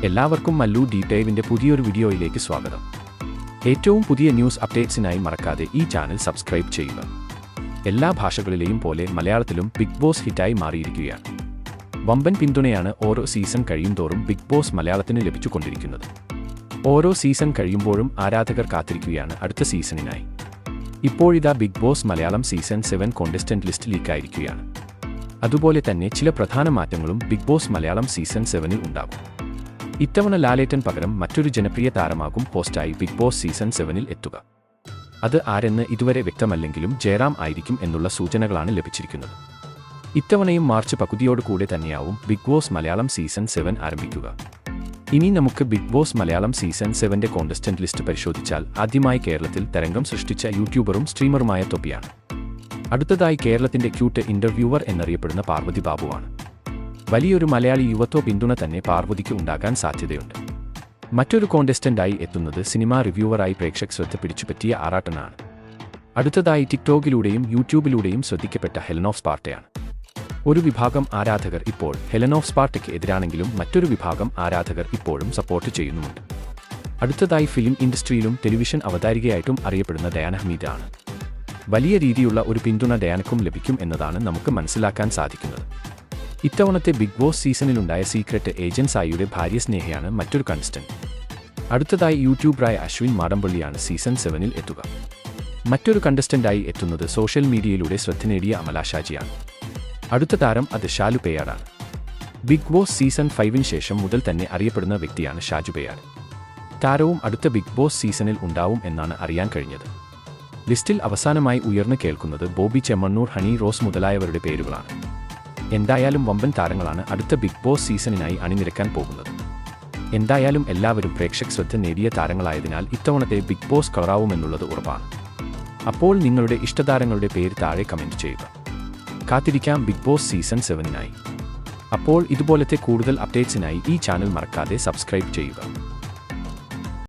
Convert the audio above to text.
എല്ലാവർക്കും മല്ലു ഡീറ്റെയിലിന്റെ പുതിയൊരു വീഡിയോയിലേക്ക് സ്വാഗതം. ഏറ്റവും പുതിയ ന്യൂസ് അപ്ഡേറ്റ്സിനായി മറക്കാതെ ഈ ചാനൽ സബ്സ്ക്രൈബ് ചെയ്യുക. എല്ലാ ഭാഷകളിലെയും പോലെ മലയാളത്തിലും ബിഗ് ബോസ് ഹിറ്റായി മാറിയിരിക്കുകയാണ്. വമ്പൻ പിന്തുണയാണ് ഓരോ സീസൺ കഴിയുന്തോറും ബിഗ് ബോസ് മലയാളത്തിന് ലഭിച്ചുകൊണ്ടിരിക്കുന്നത്. ഓരോ സീസൺ കഴിയുമ്പോഴും ആരാധകർ കാത്തിരിക്കുകയാണ് അടുത്ത സീസണിനായി. ഇപ്പോഴിതാ big boss Malayalam season 7 contestant list ലീക്കായിരിക്കുകയാണ്. അതുപോലെ തന്നെ ചില പ്രധാന മാറ്റങ്ങളും ബിഗ് ബോസ് മലയാളം സീസൺ 7-ൽ ഉണ്ടാകും. ഇത്തവണ ലാലേട്ടൻ പകരം മറ്റൊരു ജനപ്രിയ താരമാകും ഹോസ്റ്റായി ബിഗ് ബോസ് സീസൺ 7-ൽ എത്തുക. അത് ആരെന്ന് ഇതുവരെ വ്യക്തമല്ലെങ്കിലും ജയറാം ആയിരിക്കും എന്നുള്ള സൂചനകളാണ് ലഭിച്ചിരിക്കുന്നത്. ഇത്തവണയും മാർച്ച് പകുതിയോടുകൂടെ തന്നെയാവും ബിഗ് ബോസ് മലയാളം സീസൺ 7 ആരംഭിക്കുക. ഇനി നമുക്ക് ബിഗ് ബോസ് മലയാളം സീസൺ 7-ന്റെ കോണ്ടസ്റ്റന്റ് ലിസ്റ്റ് പരിശോധിച്ചാൽ ആദ്യമായി കേരളത്തിൽ തരംഗം സൃഷ്ടിച്ച യൂട്യൂബറും സ്ട്രീമറുമായ തൊപ്പിയാണ്. അടുത്തതായി കേരളത്തിന്റെ ക്യൂട്ട് ഇന്റർവ്യൂവർ എന്നറിയപ്പെടുന്ന പാർവതി ബാബുവാണ്. വലിയൊരു മലയാളി യുവത്വ പിന്തുണ തന്നെ പാർവതിക്ക് ഉണ്ടാകാൻ സാധ്യതയുണ്ട്. മറ്റൊരു കോണ്ടസ്റ്റന്റായി എത്തുന്നത് സിനിമാ റിവ്യൂവറായി പ്രേക്ഷക ശ്രദ്ധ പിടിച്ചുപറ്റിയ ആറാട്ടനാണ്. അടുത്തതായി ടിക്ടോക്കിലൂടെയും യൂട്യൂബിലൂടെയും ശ്രദ്ധിക്കപ്പെട്ട ഹെലൻ ഓഫ് സ്പാർട്ടയാണ്. ഒരു വിഭാഗം ആരാധകർ ഇപ്പോൾ ഹെലൻ ഓഫ് സ്പാർട്ടയ്ക്ക് എതിരാണെങ്കിലും മറ്റൊരു വിഭാഗം ആരാധകർ ഇപ്പോഴും സപ്പോർട്ട് ചെയ്യുന്നുമുണ്ട്. അടുത്തതായി ഫിലിം ഇൻഡസ്ട്രിയിലും ടെലിവിഷൻ അവതാരികയായിട്ടും അറിയപ്പെടുന്ന ഡയാന ഹമീദ് ആണ്. വലിയ രീതിയിലുള്ള ഒരു പിന്തുണ ഡയാനക്കും ലഭിക്കും എന്നതാണ് നമുക്ക് മനസ്സിലാക്കാൻ സാധിക്കുന്നത്. ഇത്തവണത്തെ ബിഗ് ബോസ് സീസണിലുണ്ടായ സീക്രട്ട് ഏജന്റ് സായിയുടെ ഭാര്യ സ്നേഹയാണ് മറ്റൊരു കണ്ടസ്റ്റന്റ്. അടുത്തതായി യൂട്യൂബറായ അശ്വിൻ മാടമ്പള്ളിയാണ് സീസൺ 7-ൽ എത്തുക. മറ്റൊരു കണ്ടസ്റ്റന്റായി എത്തുന്നത് സോഷ്യൽ മീഡിയയിലൂടെ ശ്രദ്ധ നേടിയ അമല ഷാജിയാണ്. അടുത്ത താരം അത് ഷാലു പെയ്യാറാണ്. ബിഗ് ബോസ് സീസൺ 5-ന് ശേഷം മുതൽ തന്നെ അറിയപ്പെടുന്ന വ്യക്തിയാണ് ഷാജു പെയ്യാർ. താരവും അടുത്ത ബിഗ് ബോസ് സീസണിൽ ഉണ്ടാവും എന്നാണ് അറിയാൻ കഴിഞ്ഞത്. ലിസ്റ്റിൽ അവസാനമായി ഉയർന്നു കേൾക്കുന്നത് ബോബി ചെമ്മണ്ണൂർ, ഹണി റോസ് മുതലായവരുടെ പേരുകളാണ്. എന്തായാലും വമ്പൻ താരങ്ങളാണ് അടുത്ത ബിഗ് ബോസ് സീസണിനായി അണിനിരക്കാൻ പോകുന്നത്. എന്തായാലും എല്ലാവരും പ്രേക്ഷക ശ്രദ്ധ നേടിയ താരങ്ങളായതിനാൽ ഇത്തവണത്തെ ബിഗ് ബോസ് കളറാവുമെന്നുള്ളത് ഉറപ്പാണ്. അപ്പോൾ നിങ്ങളുടെ ഇഷ്ടതാരങ്ങളുടെ പേര് താഴെ കമന്റ് ചെയ്യുക. കാത്തിരിക്കാം ബിഗ് ബോസ് സീസൺ 7-നായി. അപ്പോൾ ഇതുപോലത്തെ കൂടുതൽ അപ്ഡേറ്റ്സിനായി ഈ ചാനൽ മറക്കാതെ സബ്സ്ക്രൈബ് ചെയ്യുക.